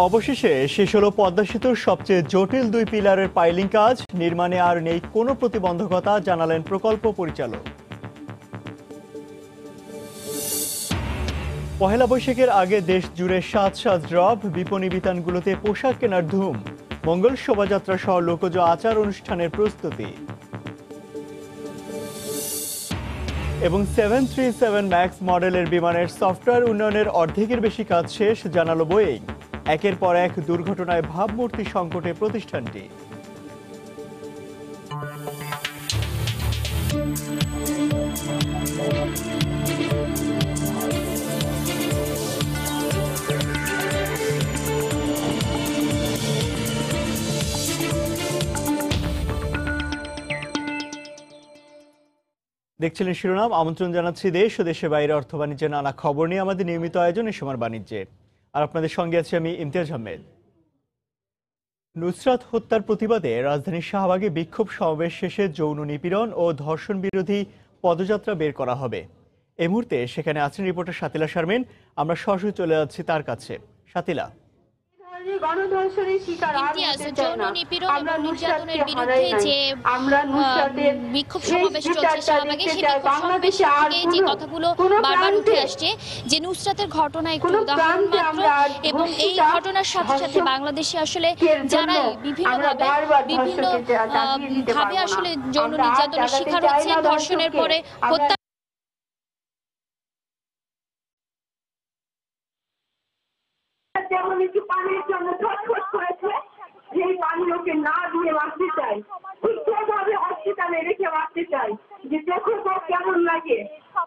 অবশেষে শেষ হলো পদ্মা সেতুর সবচেয়ে জটিল দুই পিলারের পাইলিং কাজ। নির্মাণে আর নেই কোনো প্রতিবন্ধকতা, জানালেন প্রকল্প পরিচালক। পহেলা বৈশাখের আগে দেশ জুড়ে সাজ সাজ ড্রপ, বিপণী বিতানগুলোতে পোশাক কেনার ধুম। মঙ্গল শোভাযাত্রা সহ লোকজ আচার অনুষ্ঠানের প্রস্তুতি। এবং 737 ম্যাক্স মডেলের বিমানের সফটওয়্যার উন্নয়নের অর্ধেকের বেশি কাজ শেষ, জানালো বোয়িং। একের পর এক দুর্ঘটনায় ভাবমূর্তি সংকটে প্রতিষ্ঠানটি। দেখছিলেন শিরোনাম। আমন্ত্রণ জানাচ্ছি দেশ ও দেশের বাইরে অর্থ বাণিজ্যের নানা খবর নিয়ে আমাদের নিয়মিত আয়োজন এই সময় বাণিজ্যে। আর আপনাদের সঙ্গে আছি আমি ইমতিয়াজ আহমেদ। নুসরাত হত্যার প্রতিবাদে রাজধানীর শাহবাগে বিক্ষোভ সমাবেশ শেষে যৌন নিপীড়ন ও ধর্ষণ বিরোধী পদযাত্রা বের করা হবে। এই মুহূর্তে সেখানে আছেন রিপোর্টার শাতিলা শারমিন। আমরা সরাসরি চলে যাচ্ছি তার কাছে। শাতিলা, যৌন নিপীড়ন এবং নির্যাতনের বিরুদ্ধে যে বিক্ষোভ সমাবেশ চলছে শাহবাগে, সেই বিক্ষোভ সমাবেশ থেকে যে কথাগুলো বারবার উঠে আসছে যে নুসরাতের ঘটনা একটু উদাহরণ মাত্র, এবং এই ঘটনার সাথে সাথে বাংলাদেশে আসলে যারা বিভিন্নভাবে আসলে যৌন নির্যাতনের শিকার হচ্ছে, ধর্ষণের পরে হত্যা যেমন একটু পানির জন্য ছটফট করেছে, যে পানীয়কে না দিয়ে বাঁচতে চাই, ঠিক সেভাবে হসপিটালে রেখে বাঁচতে চাই। যে দেখো তো কেমন লাগে,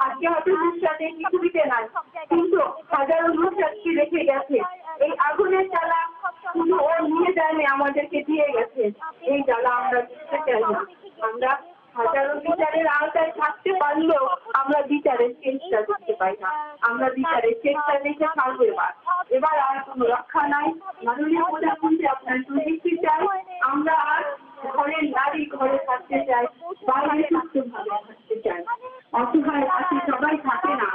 আজকে হয়তো নুসরাতে পৃথিবীতে নাই, কিন্তু হাজারো নুসরাতকে রেখে গেছে। এই আগুনের জ্বালা শুধু ও নিয়ে যায়নি, আমাদেরকে দিয়ে গেছে। এই জ্বালা আমরা দিতে চাই না। আমরা হাজারো বিচারের আওতায় থাকতে পারলেও আমরা বিচারের চেষ্টা করতে পারি না। আমরা বিচারের চেষ্টা দেখে থাকবো। এবার আর কোনো রক্ষা নাই। মাননীয় প্রধানমন্ত্রী, আপনার সুনিশ্চিত চাই আমরা আর ঘরের নারী ঘরে থাকতে চাই, বাইরে সুস্থভাবে থাকতে চাই। অসহায় পাশে সবাই থাকে না,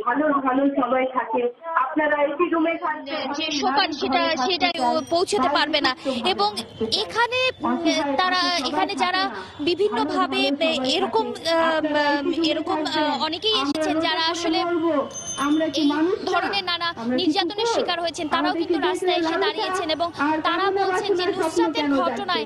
ভালো ভালো সবাই থাকে। আপনারা একটি রুমে থাকবেন, যে সোপান সেটা পৌঁছতে পারবে না। এবং এখানে যারা বিভিন্নভাবে এরকম অনেকেই এসেছেন যারা আসলে এই ধরনের নানা নির্যাতনের শিকার হয়েছেন, তারাও কিন্তু রাস্তায় এসে দাঁড়িয়েছেন এবং তারা বলছেন যে নুসরাতের ঘটনায়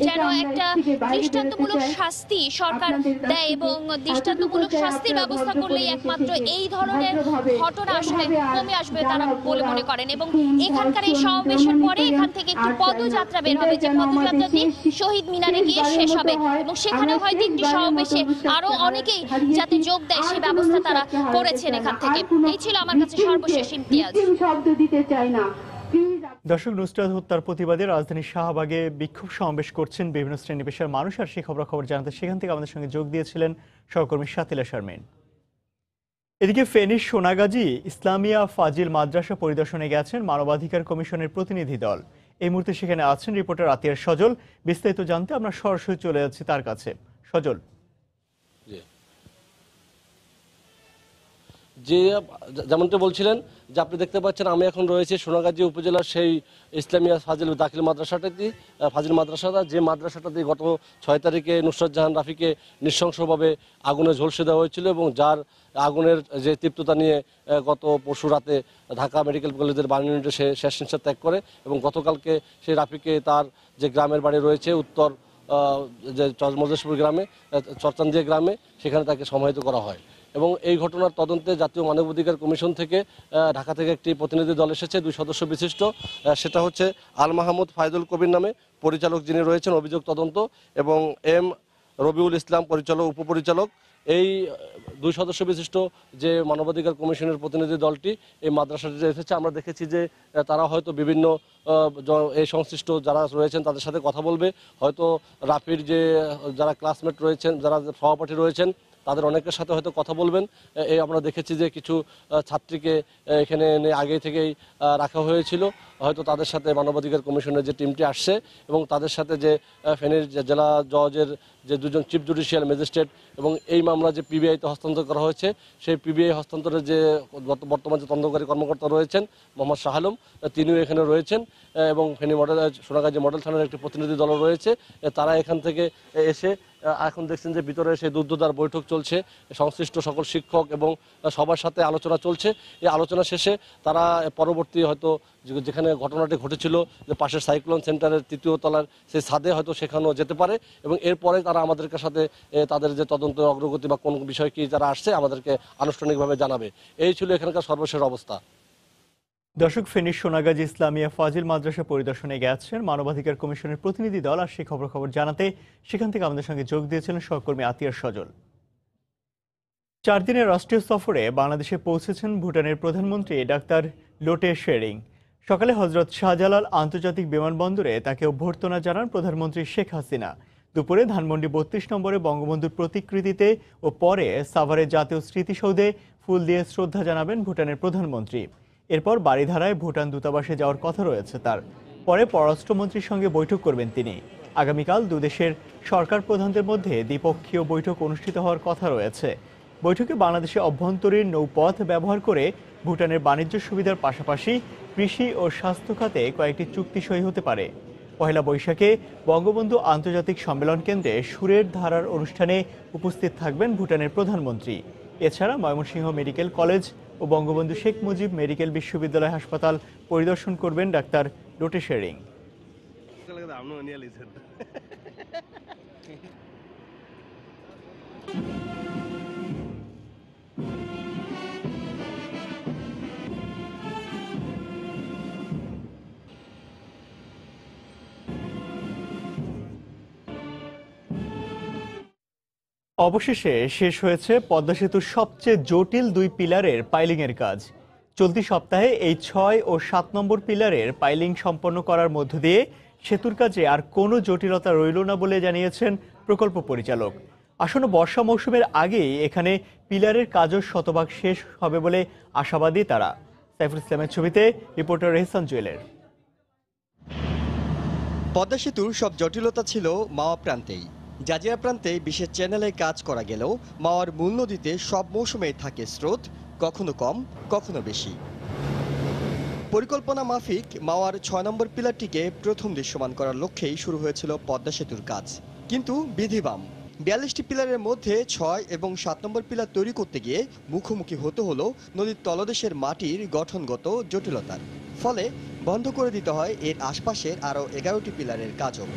যেন একটা দৃষ্টান্তমূলক শাস্তি সরকার দেয়, এবং দৃষ্টান্তমূলক শাস্তির ব্যবস্থা করলেই একমাত্র এই ধরনের ঘটনা আসলে কমে আসবে তারা বলে মনে করেন। এবং এখানকার এই সমাবেশের পরে এখান থেকে একটি পদযাত্রা বের হবে, যে পদযাত্রাটি শহীদ মিনারে গিয়ে শেষ হবে, এবং সেখানে হয়তো একটি সমাবেশে আরো অনেকেই যাতে যোগ দেয় সেই ব্যবস্থা তারা করেছেন এখান থেকে। এই ছিল আমার কাছে সর্বশেষ ইমতিয়াজ। দর্শক, নুসরাত হত্যার প্রতিবাদে রাজধানীর শাহবাগে বিক্ষোভ সমাবেশ করছেন বিভিন্ন শ্রেণী পেশার মানুষ। আর সেই খবর জানাতে সেখান থেকে আমাদের সঙ্গে যোগ দিয়েছিলেন সহকর্মী শাতিলা শারমিন। এদিকে ফেনীর সোনাগাজী ইসলামিয়া ফাজিল মাদ্রাসা পরিদর্শনে গেছেন মানবাধিকার কমিশনের প্রতিনিধি দল। এই মুহূর্তে সেখানে আছেন রিপোর্টার আতিয়ার সজল। বিস্তারিত জানতে আমরা সরাসরি চলে যাচ্ছি তার কাছে। সজল, যে যেমনটা বলছিলেন যে আপনি দেখতে পাচ্ছেন আমি এখন রয়েছে সোনাগাজী উপজেলার সেই ইসলামিয়া ফাজিল দাখিল ফাজিল মাদ্রাসাটা, যে মাদ্রাসাটাতে গত 6 তারিখে নুসরাত জাহান রাফিকে নৃশংসভাবে আগুনে ঝলসে দেওয়া হয়েছিল, এবং যার আগুনের যে তীব্রতা নিয়ে গত পরশু রাতে ঢাকা মেডিকেল কলেজের বার্ন ইউনিটে সে শেষ নিঃশ্বাস ত্যাগ করে, এবং গতকালকে সেই রাফিকে তার যে গ্রামের বাড়ি রয়েছে উত্তর যে মজেশপুর গ্রামে, চরচান্দিয়া গ্রামে, সেখানে তাকে সমাহিত করা হয়। এবং এই ঘটনার তদন্তে জাতীয় মানবাধিকার কমিশন থেকে ঢাকা থেকে একটি প্রতিনিধি দল এসেছে, 2 সদস্য বিশিষ্ট। সেটা হচ্ছে আল মাহমুদ ফায়দুল কবির নামে পরিচালক, যিনি রয়েছেন অভিযোগ তদন্ত, এবং এম রবিউল ইসলাম উপপরিচালক। এই 2 সদস্য বিশিষ্ট যে মানবাধিকার কমিশনের প্রতিনিধি দলটি এই মাদ্রাসাটিতে এসেছে। আমরা দেখেছি যে তারা হয়তো বিভিন্ন এই সংশ্লিষ্ট যারা রয়েছেন তাদের সাথে কথা বলবে, হয়তো রাফির যে যারা ক্লাসমেট রয়েছেন, যারা সহপাঠী রয়েছেন, তাদের অনেকের সাথে হয়তো কথা বলবেন। এই আমরা দেখেছি যে কিছু ছাত্রীকে এখানে এনে আগে থেকেই রাখা হয়েছিল, হয়তো তাদের সাথে মানবাধিকার কমিশনের যে টিমটি আসছে এবং তাদের সাথে যে ফেনীর জেলা জজের যে দুজন চিফ জুডিশিয়াল ম্যাজিস্ট্রেট এবং এই মামলা যে পিবিআইতে হস্তান্তর করা হয়েছে সেই পিবিআই হস্তান্তরের যে বর্তমান যে তদন্তকারী কর্মকর্তা রয়েছেন মোহাম্মদ শাহ আলম, তিনিও এখানে রয়েছেন এবং ফেনী মডেল সোনাগাজী মডেল থানার একটি প্রতিনিধি দল রয়েছে। তারা এখান থেকে এসে এখন দেখছেন যে ভিতরে সেই দুর্দার বৈঠক চলছে, সংশ্লিষ্ট সকল শিক্ষক এবং সবার সাথে আলোচনা চলছে। এই আলোচনা শেষে তারা পরবর্তী হয়তো যেখানে ঘটনাটি ঘটেছিল যে পাশের সাইক্লোন সেন্টারের 3য় তলার সেই ছাদে হয়তো সেখানেও যেতে পারে এবং এরপরে তারা আমাদেরকে সাথে তাদের যে তদন্ত অগ্রগতি বা কোন বিষয় কি যারা আসছে আমাদেরকে আনুষ্ঠানিকভাবে জানাবে। এই ছিল এখানকার সর্বশেষ অবস্থা। দর্শক, ফেনীর সোনাগাজী ইসলামিয়া ফাজিল মাদ্রাসা পরিদর্শনে গেছেন মানবাধিকার কমিশনের প্রতিনিধি দল। আর সেই খবর জানাতে সেখান থেকে আমাদের সঙ্গে যোগ দিয়েছিলেন সহকর্মী আতিয়ার সজল। 4 দিনের রাষ্ট্রীয় সফরে বাংলাদেশে পৌঁছেছেন ভুটানের প্রধানমন্ত্রী ডাক্তার লোটে শেরিং। সকালে হজরত শাহজালাল আন্তর্জাতিক বিমানবন্দরে তাকে অভ্যর্থনা জানান প্রধানমন্ত্রী শেখ হাসিনা। দুপুরে ধানমন্ডি 32 নম্বরে বঙ্গবন্ধুর প্রতিকৃতিতে ও পরে সাভারের জাতীয় স্মৃতিসৌধে ফুল দিয়ে শ্রদ্ধা জানাবেন ভুটানের প্রধানমন্ত্রী। এরপর বাড়িধারায় ভুটান দূতাবাসে যাওয়ার কথা রয়েছে তার। পরে পররাষ্ট্রমন্ত্রীর সঙ্গে বৈঠক করবেন তিনি। আগামীকাল দুদেশের সরকার প্রধানদের মধ্যে দ্বিপক্ষীয় বৈঠক অনুষ্ঠিত হওয়ার কথা রয়েছে। বৈঠকে বাংলাদেশে অভ্যন্তরীণ নৌপথ ব্যবহার করে ভুটানের বাণিজ্য সুবিধার পাশাপাশি কৃষি ও স্বাস্থ্য খাতে কয়েকটি চুক্তি সই হতে পারে। পহেলা বৈশাখে বঙ্গবন্ধু আন্তর্জাতিক সম্মেলন কেন্দ্রে সুরের ধারার অনুষ্ঠানে উপস্থিত থাকবেন ভুটানের প্রধানমন্ত্রী। এছাড়া ময়মনসিংহ মেডিকেল কলেজ ও বঙ্গবন্ধু শেখ মুজিব মেডিকেল বিশ্ববিদ্যালয় হাসপাতাল পরিদর্শন করবেন ডাক্তার লোটে শেরিং। অবশেষে শেষ হয়েছে পদ্মা সেতুর সবচেয়ে জটিল 2 পিলারের পাইলিংয়ের কাজ। চলতি সপ্তাহে এই 6 ও 7 নম্বর পিলারের পাইলিং সম্পন্ন করার মধ্য দিয়ে সেতুর কাজে আর কোনো জটিলতা রইল না বলে জানিয়েছেন প্রকল্প পরিচালক। আসন্ন বর্ষা মৌসুমের আগেই এখানে পিলারের কাজও শতভাগ শেষ হবে বলে আশাবাদী তারা। সাইফুল ইসলামের ছবিতে রিপোর্টার এহসান জুয়েলের। পদ্মা সেতুর সব জটিলতা ছিল মাওয়া প্রান্তেই। জাজিরা প্রান্তে বিশেষ চ্যানেলে কাজ করা গেলেও মাওয়ার মূল নদীতে সব মৌসুমেই থাকে স্রোত, কখনো কম কখনো বেশি। পরিকল্পনা মাফিক মাওয়ার 6 নম্বর পিলারটিকে প্রথম দৃশ্যমান করার লক্ষ্যেই শুরু হয়েছিল পদ্মা সেতুর কাজ, কিন্তু বিধিবাম 42টি পিলারের মধ্যে 6 এবং 7 নম্বর পিলার তৈরি করতে গিয়ে মুখোমুখি হতে হলো নদীর তলদেশের মাটির গঠনগত জটিলতার। ফলে বন্ধ করে দিতে হয় এর আশপাশের আরও 11টি পিলারের কাজও।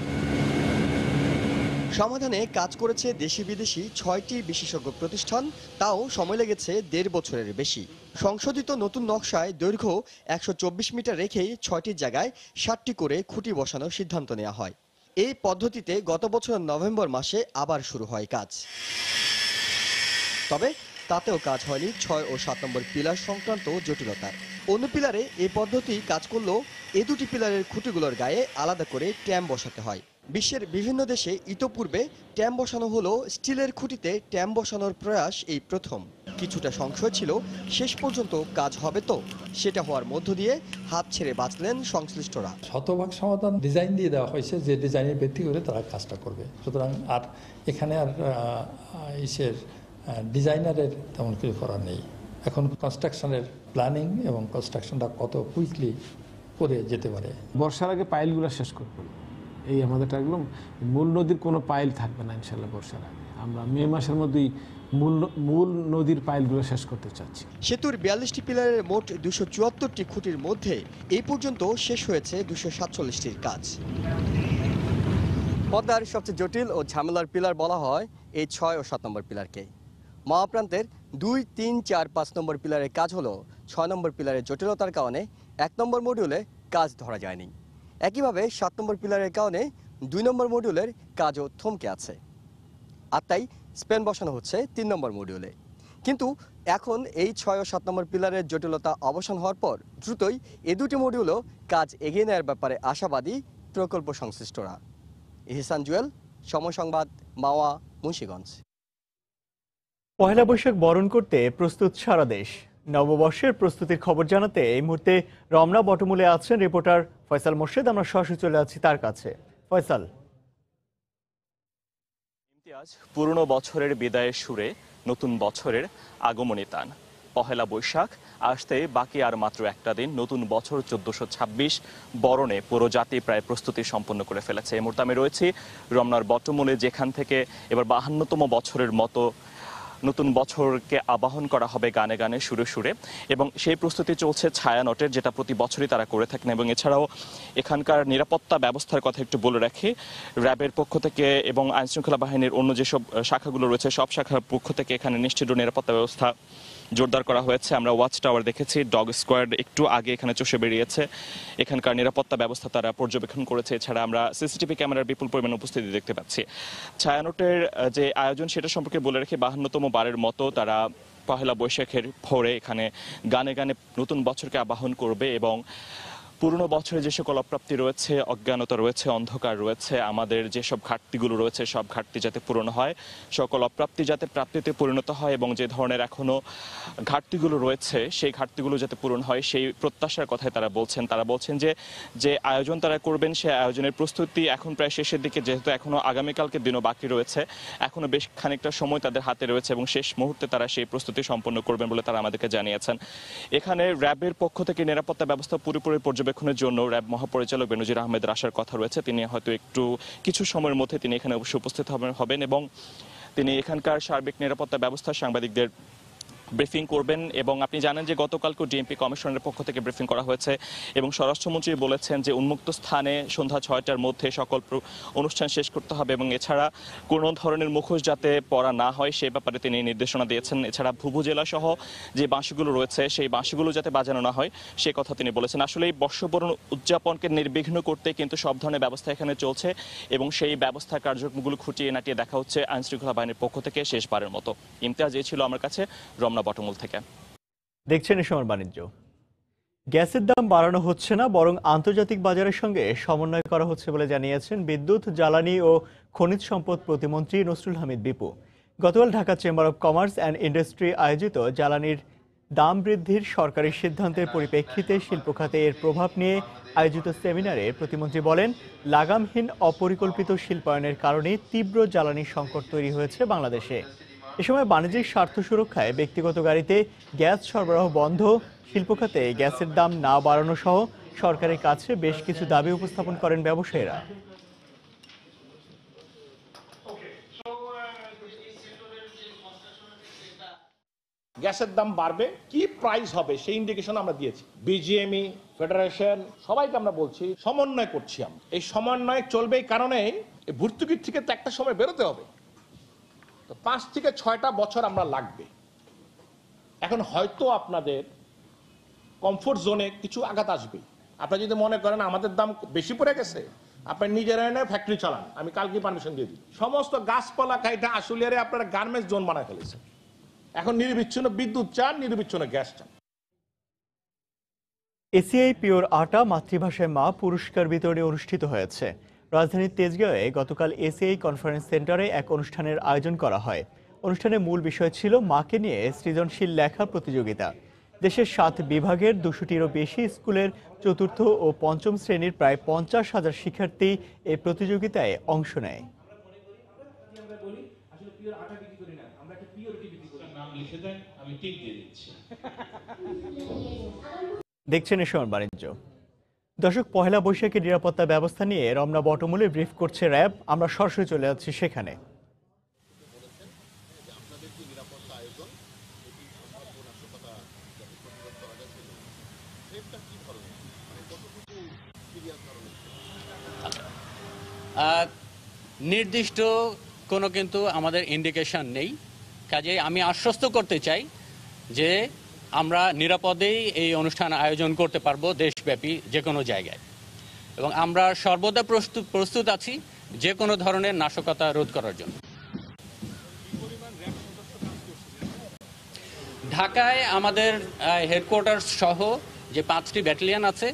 সমাধানে কাজ করেছে দেশি বিদেশি 6টি বিশেষজ্ঞ প্রতিষ্ঠান, তাও সময় লেগেছে 1.5 বছরের বেশি। সংশোধিত নতুন নকশায় দৈর্ঘ্য 124 মিটার রেখেই 6টির জায়গায় 7টি করে খুঁটি বসানোর সিদ্ধান্ত নেওয়া হয়। এই পদ্ধতিতে গত বছর নভেম্বর মাসে আবার শুরু হয় কাজ। তবে তাতেও কাজ হয়নি 6 ও 7 নম্বর পিলার সংক্রান্ত জটিলতার। অন্য পিলারে এই পদ্ধতি কাজ করলেও এই দুটি পিলারের খুঁটিগুলোর গায়ে আলাদা করে ট্যাম বসাতে হয়। বিশ্বের বিভিন্ন দেশে ইতোপূর্বে ট্যাম বসানো হলো, স্টিলের খুঁটিতে ট্যাম বসানোর প্রয়াস এই প্রথম। কিছুটা সংশয় ছিল শেষ পর্যন্ত কাজ হবে তো, সেটা হওয়ার মধ্য দিয়ে হাত ছেড়ে বাঁচলেন সংশ্লিষ্টরা। শতভাগ সমাধান ডিজাইন দিয়ে দেওয়া হয়েছে, যে ডিজাইনের ভিত্তি করে তারা কাজটা করবে। সুতরাং আর এখানে আর ডিজাইনারের তেমন কিছু করার নেই। এখন কনস্ট্রাকশনের প্ল্যানিং এবং কনস্ট্রাকশনটা কত কুইকলি করে যেতে পারে। বর্ষার আগে পাইলগুলো শেষ করবো, এই আমাদের একদম মূল নদীর কোনো পাইল থাকবে না ইনশাল্লাহ বর্ষার আগে। আমরা মে মাসের মধ্যেই মূল নদীর পাইলগুলো শেষ করতে চাচ্ছি। সেতুর 42টি পিলারের মোট 274টি খুঁটির মধ্যে এই পর্যন্ত শেষ হয়েছে 247টির কাজ। পদ্মার সবচেয়ে জটিল ও ঝামেলার পিলার বলা হয় এই 6 ও 7 নম্বর পিলারকে। মাওয়া প্রান্তের 2, 3, 4, 5 নম্বর পিলারের কাজ হলো 6 নম্বর পিলারের জটিলতার কারণে 1 নম্বর মডিউলে কাজ ধরা যায়নি। একইভাবে 7 নম্বর পিলারের কারণে 2 নম্বর মডিউলের কাজও থমকে আছে। আর তাই স্প্যান বসানো হচ্ছে 3 নম্বর মডিউলে। কিন্তু এখন এই 6 ও 7 নম্বর পিলারের জটিলতা অবসান হওয়ার পর দ্রুতই এই দুটি মডিউলও কাজ এগিয়ে নেওয়ার ব্যাপারে আশাবাদী প্রকল্প সংশ্লিষ্টরা। এহসান জুয়েল, সময় সংবাদ, মাওয়া, মুন্সিগঞ্জ। পহেলা বৈশাখ বরণ করতে প্রস্তুত সারা দেশ। নববর্ষের প্রস্তুতির খবর জানাতে এই মুহূর্তে রমনা বটমূলে আছেন রিপোর্টার ফয়সাল মোর্শেদ। আমরা সরাসরি চলে আছি তার কাছে। ফয়সাল। ইমতিয়াজ, পুরনো বছরের বিদায়ের সুরে নতুন বছরের আগমনী তান। পহেলা বৈশাখ আসতে বাকি আর মাত্র একটা দিন। নতুন বছর 1426 বরণে পুরো জাতি প্রায় প্রস্তুতি সম্পন্ন করে ফেলেছে। এই মুহূর্তে আমি রয়েছি রমনার বটমূলে, যেখান থেকে এবার 52তম বছরের মতো নতুন বছরকে আবাহন করা হবে গানে গানে সুরে সুরে, এবং সেই প্রস্তুতি চলছে ছায়ানটের, যেটা প্রতি বছরই তারা করে থাকেন। এবং এছাড়াও এখানকার নিরাপত্তা ব্যবস্থার কথা একটু বলে রাখি। র্যাবের পক্ষ থেকে এবং আইনশৃঙ্খলা বাহিনীর অন্য যেসব শাখাগুলো রয়েছে সব শাখার পক্ষ থেকে এখানে নিশ্চিত নিরাপত্তা ব্যবস্থা জোরদার করা হয়েছে। আমরা ওয়াচ টাওয়ার দেখেছি, ডগ স্কোয়াড একটু আগে এখানে চষে বেরিয়েছে। এখানকার নিরাপত্তা ব্যবস্থা তারা পর্যবেক্ষণ করেছে। এছাড়া আমরা সিসিটিভি ক্যামেরার বিপুল পরিমাণ উপস্থিতি দেখতে পাচ্ছি। ছায়ানটের যে আয়োজন সেটা সম্পর্কে বলে রেখে 52তম বারের মতো তারা পহেলা বৈশাখের ভোরে এখানে গানে গানে নতুন বছরকে আবাহন করবে, এবং পুরনো বছরে যে সকল অপ্রাপ্তি রয়েছে, অজ্ঞানতা রয়েছে, অন্ধকার রয়েছে, আমাদের যেসব ঘাটতিগুলো রয়েছে সব ঘাটতি যাতে পূরণ হয়, সকল অপ্রাপ্তি যাতে প্রাপ্তিতে পরিণত হয়, এবং যে ধরনের এখনো ঘাটতিগুলো রয়েছে সেই ঘাটতিগুলো যাতে পূরণ হয় সেই প্রত্যাশার কথাই তারা বলছেন। তারা বলছেন যে আয়োজন তারা করবেন সেই আয়োজনের প্রস্তুতি এখন প্রায় শেষের দিকে, যেহেতু এখনো আগামীকালকে দিনও বাকি রয়েছে, এখনো বেশ খানিকটা সময় তাদের হাতে রয়েছে, এবং শেষ মুহূর্তে তারা সেই প্রস্তুতি সম্পন্ন করবেন বলে তারা আমাদেরকে জানিয়েছেন। এখানে র্যাবের পক্ষ থেকে নিরাপত্তা ব্যবস্থা পুরোপুরি পর্যবেক্ষণের জন্য র্যাব মহাপরিচালক বেনজির আহমেদের আসার কথা রয়েছে। তিনি হয়তো একটু কিছু সময়ের মধ্যে তিনি এখানে অবশ্যই উপস্থিত হবেন, এবং তিনি এখানকার সার্বিক নিরাপত্তা ব্যবস্থা সাংবাদিকদের ব্রিফিং করবেন। এবং আপনি জানেন যে গতকালকে ডিএমপি কমিশনের পক্ষ থেকে ব্রিফিং করা হয়েছে, এবং স্বরাষ্ট্রমন্ত্রী বলেছেন যে উন্মুক্ত স্থানে সন্ধ্যা 6টার মধ্যে সকল অনুষ্ঠান শেষ করতে হবে, এবং এছাড়া কোনো ধরনের মুখোশ যাতে পরা না হয় সে ব্যাপারে তিনি নির্দেশনা দিয়েছেন। এছাড়া ভুবুজেলা সহ যে বাঁশিগুলো রয়েছে সেই বাঁশিগুলো যাতে বাজানো না হয় সে কথা তিনি বলেছেন। আসলে এই বর্ষবরণ উদযাপনকে নির্বিঘ্ন করতে কিন্তু সব ধরনের ব্যবস্থা এখানে চলছে, এবং সেই ব্যবস্থা কার্যক্রমগুলো খুঁটিয়ে নাটিয়ে দেখা হচ্ছে আইনশৃঙ্খলা বাহিনীর পক্ষ থেকে শেষবারের মতো। ইমতিয়াজ, এই ছিল আমার কাছে রমনা বটমূল থেকে। দেখছেন এ সময় বাণিজ্য। গ্যাসের দাম বাড়ানো হচ্ছে না, বরং আন্তর্জাতিক বাজারের সঙ্গে সমন্বয় করা হচ্ছে বলে জানিয়েছেন বিদ্যুৎ, জ্বালানি ও খনিজ সম্পদ প্রতিমন্ত্রী নসরুল হামিদ বিপু। গতকাল Dhaka chamber of commerce and industry আয়োজিত জ্বালানির দাম বৃদ্ধির সরকারি সিদ্ধান্তের পরিপ্রেক্ষিতে শিল্প খাতে এর প্রভাব নিয়ে আয়োজিত সেমিনারে প্রতিমন্ত্রী বলেন, লাগামহীন অপরিকল্পিত শিল্পায়নের কারণে তীব্র জ্বালানি সংকট তৈরি হয়েছে বাংলাদেশে। এ সময় বাণিজ্যিক স্বার্থ সুরক্ষায় ব্যক্তিগত গাড়িতে গ্যাস সরবরাহ বন্ধ, শিল্প খাতে গ্যাসের দাম না বাড়ানো সহ সরকারের কাছে বেশ কিছু দাবি উপস্থাপন করেন ব্যবসায়ীরা। গ্যাসের দাম বাড়বে, কি প্রাইস হবে সেই ইন্ডিকেশন আমরা দিয়েছি। বিজিএমই, ফেডারেশন সবাইকে আমরা বলছি সমন্বয় করছি। আমরা এই সমন্বয় চলবে এই কারণে ভর্তুকির থেকে তো একটা সময় বেরোতে হবে, তো 5 থেকে 6টা বছর আমরা লাগবে। এখন হয়তো আপনাদের কমফোর্ট জোনে কিছু আঘাত আসবে। আপনারা যদি মনে করেন আমাদের দাম বেশি পড়ে গেছে, আপনি নিজেরা এনে ফ্যাক্টরি চালান, আমি কালকে পারমিশন দিয়ে দিই। সমস্ত গাছপালা কাইটা আশুলিয়ারে আপনারা গার্মেন্টস জোন বানায় ফেলেছে। এখন নির্বিচ্ছিন্ন বিদ্যুৎ চান, নির্বিচ্ছিন্ন গ্যাস চান। এসিআই পিওর আটা মাতৃভাষায় মা পুরস্কার বিতরণী অনুষ্ঠিত হয়েছে। রাজধানীর তেজগাঁওয়ে গতকাল এসিআই কনফারেন্স সেন্টারে এক অনুষ্ঠানের আয়োজন করা হয়। অনুষ্ঠানের মূল বিষয় ছিল মাকে নিয়ে সৃজনশীল লেখা প্রতিযোগিতা। দেশের 7 বিভাগের 200টিরও বেশি স্কুলের চতুর্থ ও পঞ্চম শ্রেণীর প্রায় 50,000 শিক্ষার্থী এই প্রতিযোগিতায় অংশ নেয়। দেখছেন এ সময় বাণিজ্য। দর্শক, পহেলা বৈশাখের নিরাপত্তা ব্যবস্থা নিয়ে রমনা বটমূলে ব্রিফ করছে র্যাব। আমরা সরাসরি চলে যাচ্ছি সেখানে। নির্দিষ্ট কোনো কিন্তু আমাদের ইন্ডিকেশন নেই, কাজেই আমি আশ্বস্ত করতে চাই যে আমরা নিরাপদেই এই অনুষ্ঠান আয়োজন করতে পারবো দেশব্যাপী যে কোনো জায়গায়, এবং আমরা সর্বদা প্রস্তুত আছি যে কোনো ধরনের নাশকতা রোধ করার জন্য। ঢাকায় আমাদের হেডকোয়ার্টার্স সহ যে 5টি ব্যাটালিয়ন আছে,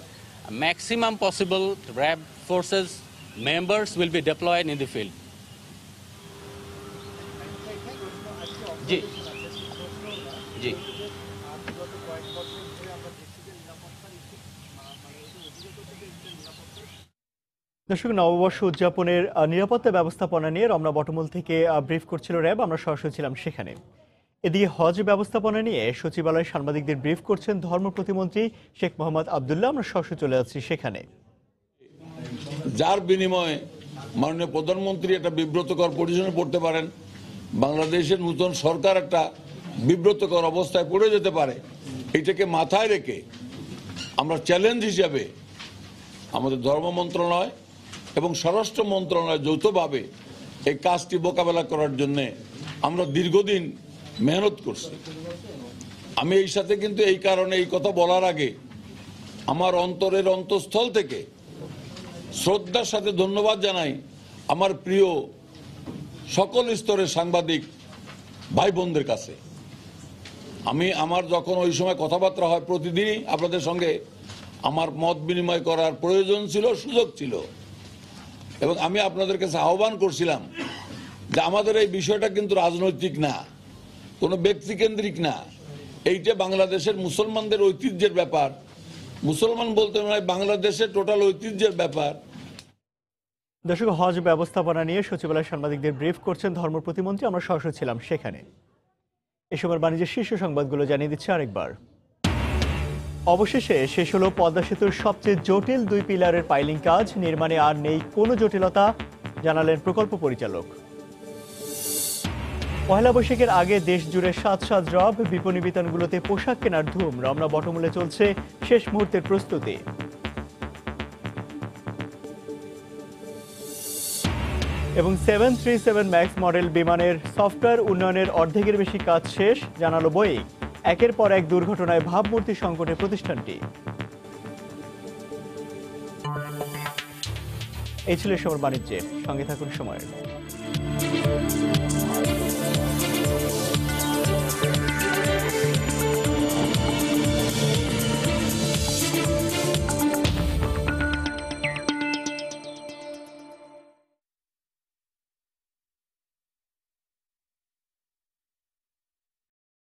maximum possible RAB forces members will be deployed in the field. জি। জি। দর্শক, নববর্ষ উদযাপনের নিরাপত্তা ব্যবস্থাপনা নিয়ে রমনা বটমূল থেকে ব্রিফ করছিল র্যাব, আমরা সরাসরি ছিলাম সেখানে। এদিকে হজ ব্যবস্থাপনা নিয়ে সচিবালয়ে সাংবাদিকদের ব্রিফ করছেন ধর্ম প্রতিমন্ত্রী শেখ মোহাম্মদ আবদুল্লাহ, আমরা সরাসরি চলে যাচ্ছি সেখানে। যার বিনিময়ে মাননীয় প্রধানমন্ত্রী একটা বিব্রতকর পজিশনে পড়তে পারেন, বাংলাদেশের নতুন সরকার একটা বিব্রতকর অবস্থায় পড়ে যেতে পারে, এইটাকে মাথায় রেখে আমরা চ্যালেঞ্জ হিসাবে আমাদের ধর্ম মন্ত্রণালয় এবং স্বরাষ্ট্র মন্ত্রণালয় যৌথভাবে এই কাজটি মোকাবেলা করার জন্যে আমরা দীর্ঘদিন মেহনত করছি। আমি এই সাথে কিন্তু এই কারণে এই কথা বলার আগে আমার অন্তরের অন্তঃস্থল থেকে শ্রদ্ধার সাথে ধন্যবাদ জানাই আমার প্রিয় সকল স্তরের সাংবাদিক ভাই বোনদের কাছে। আমার যখন ওই সময় কথাবার্তা হয়, প্রতিদিনই আপনাদের সঙ্গে আমার মত বিনিময় করার প্রয়োজন ছিল, সুযোগ ছিল, এবং আমি আপনাদের কাছে আহ্বান করছিলাম যে আমাদের এই বিষয়টা কিন্তু রাজনৈতিক না, কোনো ব্যক্তিকেন্দ্রিক না, এইটা বাংলাদেশের মুসলমানদের ঐতিহ্যের ব্যাপার। মুসলমান বলতে নয়, বাংলাদেশের টোটাল ঐতিহ্যের ব্যাপার। দর্শক, হজ ব্যবস্থাপনা নিয়ে সচিবালয় সাংবাদিকদের ব্রিফ করছেন ধর্ম প্রতিমন্ত্রী, আমরা সরাসরি ছিলাম সেখানে। এ সময় বাণিজ্যের শীর্ষ সংবাদগুলো জানিয়ে দিচ্ছে আরেকবার। অবশেষে শেষ হলো পদ্মা সেতুর সবচেয়ে জটিল 2 পিলারের পাইলিং কাজ। নির্মাণে আর নেই কোনো জটিলতা, জানালেন প্রকল্প পরিচালক। পহেলা বৈশাখের আগে দেশ জুড়ে সাজ রব, বিপণী বিতানগুলোতে পোশাক কেনার ধুম। রমনা বটমূলে চলছে শেষ মুহূর্তের প্রস্তুতি। এবং 737 ম্যাক্স মডেল বিমানের সফটওয়্যার উন্নয়নের অর্ধেকের বেশি কাজ শেষ, জানালো বোয়িং। একের পর এক দুর্ঘটনায় ভাবমূর্তি সংকটে প্রতিষ্ঠানটি। এই ছিল সময় বাণিজ্যে, সঙ্গে থাকুন সময়ের।